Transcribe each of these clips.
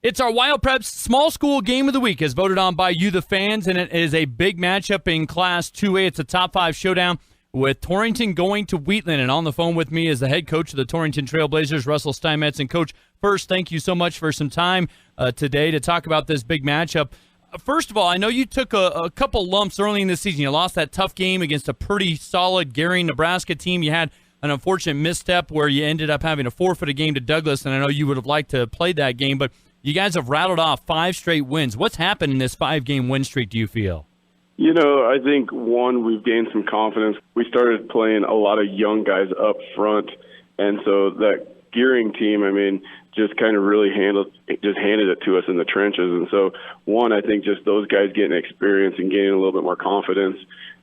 It's our Wyopreps Small School Game of the Week as voted on by you, the fans, and it is a big matchup in Class 2A. It's a top 5 showdown with Torrington going to Wheatland. And on the phone with me is the head coach of the Torrington Trailblazers, Russell Stienmetz. And, Coach, first, thank you so much for some time today to talk about this big matchup. First of all, I know you took a couple lumps early in the season. You lost that tough game against a pretty solid Gary, Nebraska team. You had an unfortunate misstep where you ended up having to forfeit a game to Douglas, and I know you would have liked to play that game, but you guys have rattled off 5 straight wins. What's happened in this 5-game win streak, do you feel? You know, I think, one, we've gained some confidence. We started playing a lot of young guys up front, and so that Gearing team, I mean, just kind of really handed it to us in the trenches. And so, one, I think just those guys getting experience and gaining a little bit more confidence,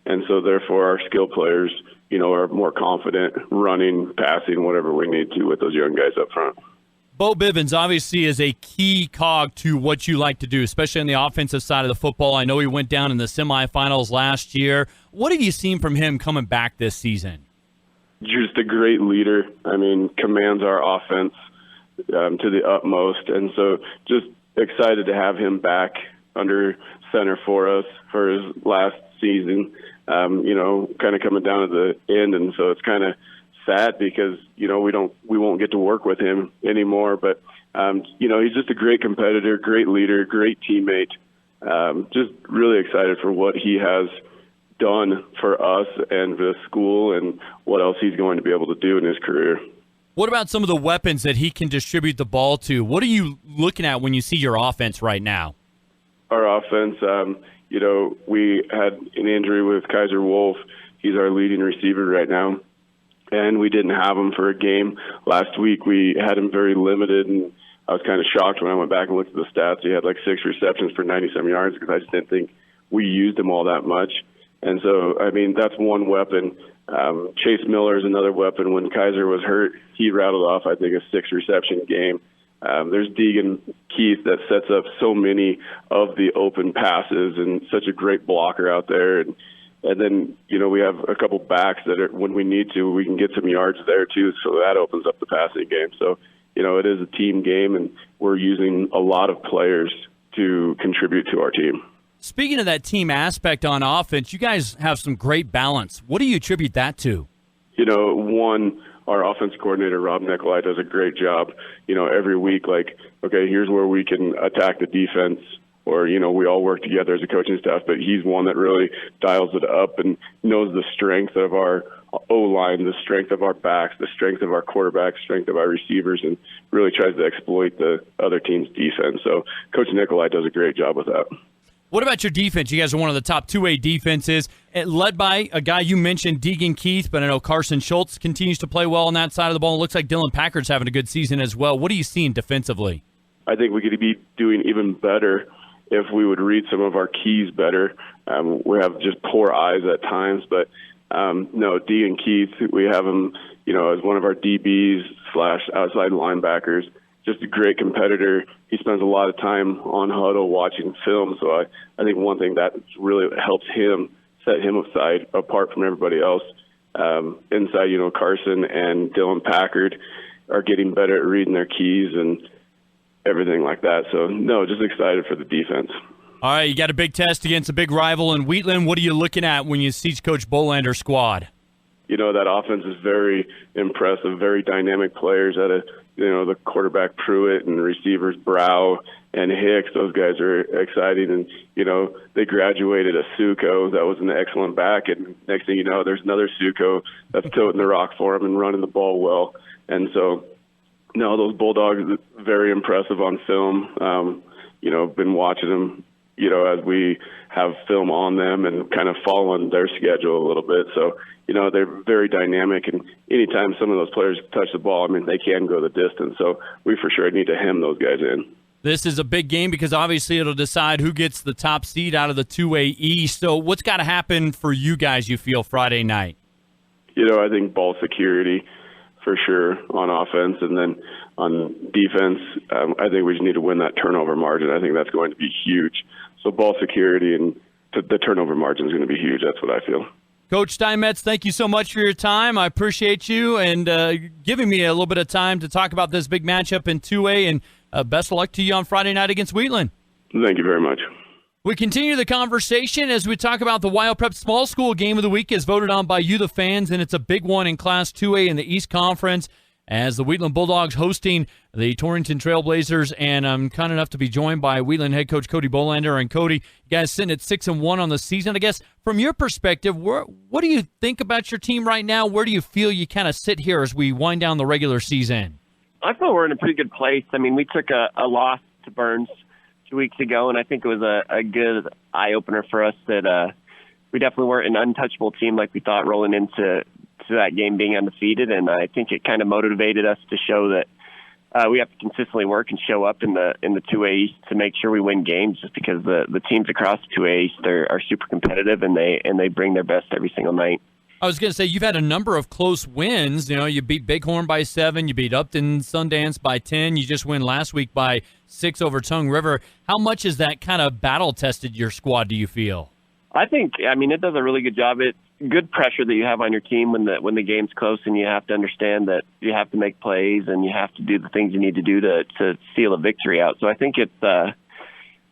and so therefore our skill players, you know, are more confident running, passing, whatever we need to with those young guys up front. Bo Bivens obviously is a key cog to what you like to do, especially on the offensive side of the football. I know he went down in the semifinals last year. What have you seen from him coming back this season? Just a great leader. I mean, commands our offense to the utmost. And so just excited to have him back under center for us for his last season, you know, kind of coming down to the end. And so it's kind of sad because, you know, we won't get to work with him anymore. But, you know, he's just a great competitor, great leader, great teammate. Just really excited for what he has done for us and the school and what else he's going to be able to do in his career. What about some of the weapons that he can distribute the ball to? What are you looking at when you see your offense right now? Our offense, you know, we had an injury with Kaiser Wolf. He's our leading receiver right now, and we didn't have him for a game. Last week we had him very limited, and I was kind of shocked when I went back and looked at the stats. He had like 6 receptions for 97 yards because I just didn't think we used him all that much. And so, I mean, that's one weapon. Chase Miller is another weapon. When Kaiser was hurt, he rattled off, I think, a 6-reception game. There's Deegan Keith that sets up so many of the open passes and such a great blocker out there. And then, you know, we have a couple backs that are, when we need to, we can get some yards there too, so that opens up the passing game. So, you know, it is a team game, and we're using a lot of players to contribute to our team. Speaking of that team aspect on offense, you guys have some great balance. What do you attribute that to? You know, one, our offense coordinator, Rob Nicolai, does a great job, you know, every week, like, okay, here's where we can attack the defense, or, you know, we all work together as a coaching staff, but he's one that really dials it up and knows the strength of our O-line, the strength of our backs, the strength of our quarterbacks, strength of our receivers, and really tries to exploit the other team's defense. So Coach Nicolai does a great job with that. What about your defense? You guys are one of the top 2A defenses, led by a guy you mentioned, Deegan Keith, but I know Carson Schultz continues to play well on that side of the ball. It looks like Dylan Packard's having a good season as well. What are you seeing defensively? I think we could be doing even better if we would read some of our keys better. We have just poor eyes at times, but no, Deegan Keith, we have him, you know, as one of our DBs / outside linebackers. Just a great competitor. He spends a lot of time on huddle watching film, so I think one thing that really helps him set him apart from everybody else. Inside, you know, Carson and Dylan Packard are getting better at reading their keys and everything like that. So, no, just excited for the defense. All right, you got a big test against a big rival in Wheatland. What are you looking at when you see Coach Bohlander squad? You know, that offense is very impressive, very dynamic players you know, the quarterback Pruitt and receivers Brow and Hicks. Those guys are exciting. And, you know, they graduated a Suko that was an excellent back. And next thing you know, there's another Suko that's toting the rock for him and running the ball well. And so, no, those Bulldogs, very impressive on film. You know, been watching them, you know, as we have film on them and kind of following their schedule a little bit. So, you know, they're very dynamic, and anytime some of those players touch the ball, I mean, they can go the distance. So we for sure need to hem those guys in. This is a big game because obviously it'll decide who gets the top seed out of the 2A East. So what's got to happen for you guys, you feel, Friday night? You know, I think ball security for sure on offense, and then on defense, I think we just need to win that turnover margin. I think that's going to be huge. So ball security and the turnover margin is going to be huge. That's what I feel. Coach Stienmetz, thank you so much for your time. I appreciate you and giving me a little bit of time to talk about this big matchup in 2A, and best of luck to you on Friday night against Wheatland. Thank you very much. We continue the conversation as we talk about the Wyopreps Small School Game of the Week as voted on by you, the fans, and it's a big one in Class 2A in the East Conference as the Wheatland Bulldogs hosting the Torrington Trailblazers, and I'm kind enough to be joined by Wheatland head coach Cody Bohlander. And Cody, you guys sitting at 6-1 on the season. I guess from your perspective, what do you think about your team right now? Where do you feel you kind of sit here as we wind down the regular season? I feel we're in a pretty good place. I mean, we took a loss to Burns 2 weeks ago, and I think it was a good eye-opener for us that we definitely weren't an untouchable team like we thought rolling into that game being undefeated, and I think it kind of motivated us to show that we have to consistently work and show up in the 2A East to make sure we win games, just because the teams across the 2A East are super competitive, and they bring their best every single night. I was going to say, you've had a number of close wins. You know, you beat Bighorn by 7, you beat Upton Sundance by 10, you just win last week by 6 over Tongue River. How much has that kind of battle-tested your squad, do you feel? I think, it does a really good job. It's good pressure that you have on your team when the game's close, and you have to understand that you have to make plays and you have to do the things you need to do to seal a victory out. So I think it's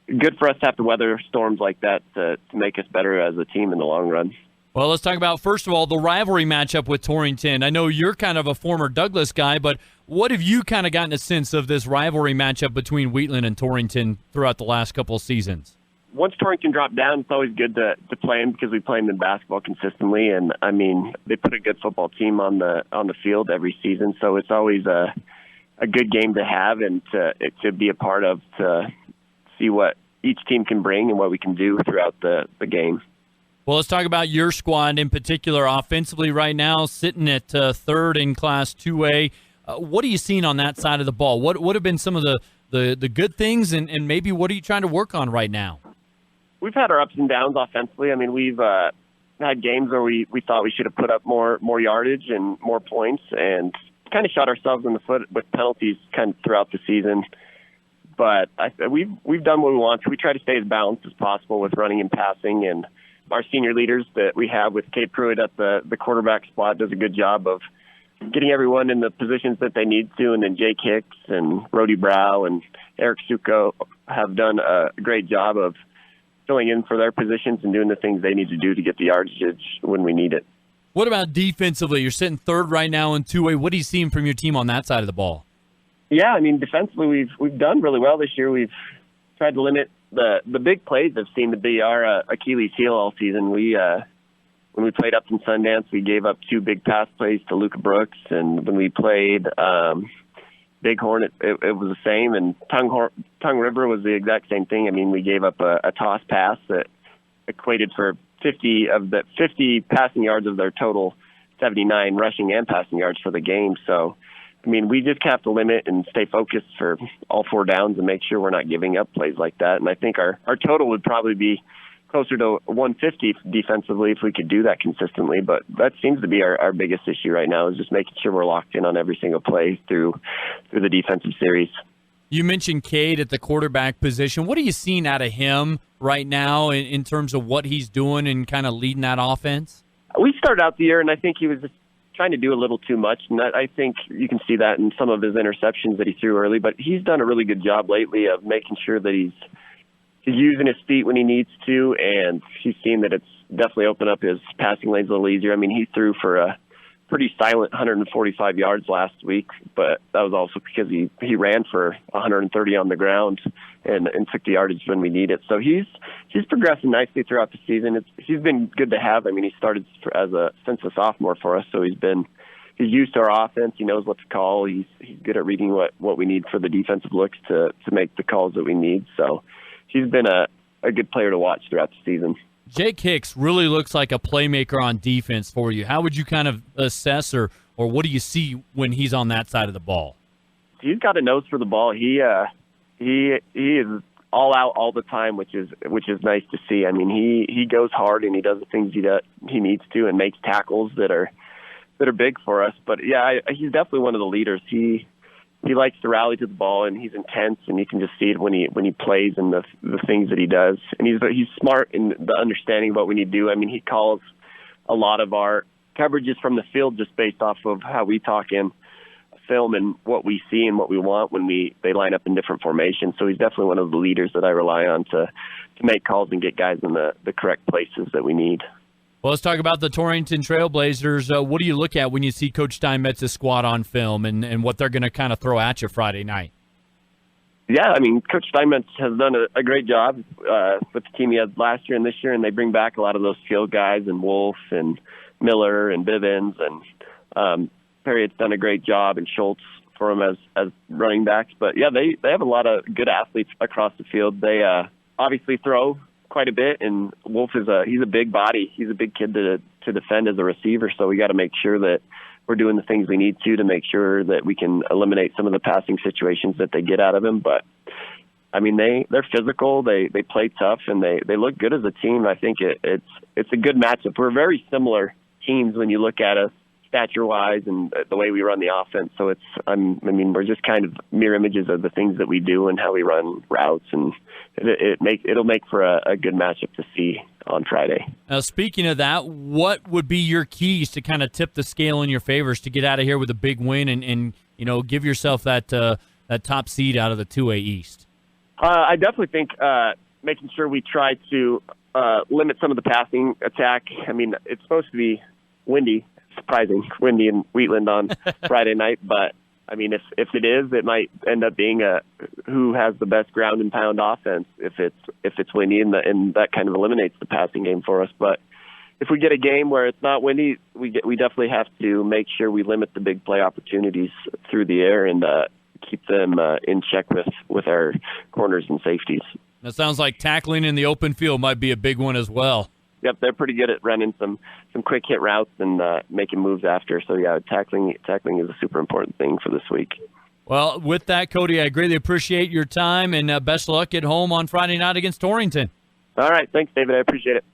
good for us to have to weather storms like that to make us better as a team in the long run. Well, let's talk about, first of all, the rivalry matchup with Torrington. I know you're kind of a former Douglas guy, but what have you kind of gotten a sense of this rivalry matchup between Wheatland and Torrington throughout the last couple of seasons? Once Torrington dropped down, it's always good to play them because we play them in basketball consistently, and they put a good football team on the field every season, so it's always a good game to have and to be a part of, to see what each team can bring and what we can do throughout the game. Well, let's talk about your squad in particular offensively right now, sitting at third in Class 2A. What are you seeing on that side of the ball? What have been some of the good things, and maybe what are you trying to work on right now? We've had our ups and downs offensively. We've had games where we thought we should have put up more yardage and more points, and kind of shot ourselves in the foot with penalties kind of throughout the season. But we've done what we want. We try to stay as balanced as possible with running and passing, and our senior leaders that we have with Kate Pruitt at the quarterback spot does a good job of getting everyone in the positions that they need to, and then Jake Hicks and Rody Brow and Eric Succo have done a great job of filling in for their positions and doing the things they need to do to get the yardage when we need it. What about defensively? You're sitting third right now in 2A. What are you seeing from your team on that side of the ball? Yeah, defensively we've done really well this year. We've tried to limit the big plays have seemed to be our Achilles heel all season. When we played Upton Sundance, we gave up 2 big pass plays to Luca Brooks, and when we played Bighorn, it was the same, and Tongue River was the exact same thing. We gave up a toss pass that equated for 50 passing yards of their total 79 rushing and passing yards for the game. So, we just have to limit and stay focused for all 4 downs and make sure we're not giving up plays like that. And I think our total would probably be closer to 150 defensively if we could do that consistently. But that seems to be our biggest issue right now, is just making sure we're locked in on every single play through the defensive series. You mentioned Cade at the quarterback position. What are you seeing out of him right now in terms of what he's doing and kind of leading that offense? We started out the year, and I think he was just trying to do a little too much, and I think you can see that in some of his interceptions that he threw early. But he's done a really good job lately of making sure that he's using his feet when he needs to, and he's seen that it's definitely opened up his passing lanes a little easier. He threw for a pretty silent 145 yards last week, but that was also because he ran for 130 on the ground and took the yardage when we need it. So he's progressing nicely throughout the season. He's been good to have. He started since a sophomore for us, so he's used to our offense. He knows what to call. He's good at reading what we need for the defensive looks to make the calls that we need. So he's been a good player to watch throughout the season. Jake Hicks really looks like a playmaker on defense for you. How would you kind of assess or what do you see when he's on that side of the ball? He's got a nose for the ball. He is all out all the time, which is nice to see. He goes hard and he does the things he needs to and makes tackles that are big for us. But yeah, he's definitely one of the leaders. He likes to rally to the ball, and he's intense, and you can just see it when he plays and the things that he does. And he's smart in the understanding of what we need to do. He calls a lot of our coverage is from the field, just based off of how we talk in film and what we see and what we want when they line up in different formations. So he's definitely one of the leaders that I rely on to make calls and get guys in the correct places that we need. Well, let's talk about the Torrington Trailblazers. What do you look at when you see Coach Stienmetz's squad on film and what they're going to kind of throw at you Friday night? Yeah, I mean, Coach Stienmetz has done a great job with the team he had last year and this year, and they bring back a lot of those field guys, and Wolf and Miller and Bivens, and Perry has done a great job, and Schultz for them as running backs. But, yeah, they have a lot of good athletes across the field. They obviously throw quite a bit, and Wolf he's a big body. He's a big kid to defend as a receiver, so we got to make sure that we're doing the things we need to make sure that we can eliminate some of the passing situations that they get out of him. But I mean, they're physical, they play tough, and they look good as a team. I think it's a good matchup. We're very similar teams when you look at us stature-wise and the way we run the offense. So we're just kind of mirror images of the things that we do and how we run routes, and it'll make for a good matchup to see on Friday. Now, speaking of that, what would be your keys to kind of tip the scale in your favors to get out of here with a big win and give yourself that top seed out of the 2A East? I definitely think making sure we try to limit some of the passing attack. I mean, it's supposed to be windy in Wheatland on Friday night, but I mean, if it is, it might end up being who has the best ground and pound offense if it's windy, and that kind of eliminates the passing game for us. But if we get a game where it's not windy, we definitely have to make sure we limit the big play opportunities through the air and keep them in check with our corners and safeties. That sounds like tackling in the open field might be a big one as well. Yep, they're pretty good at running some quick hit routes and making moves after. So, yeah, tackling is a super important thing for this week. Well, with that, Cody, I greatly appreciate your time, and best luck at home on Friday night against Torrington. All right. Thanks, David. I appreciate it.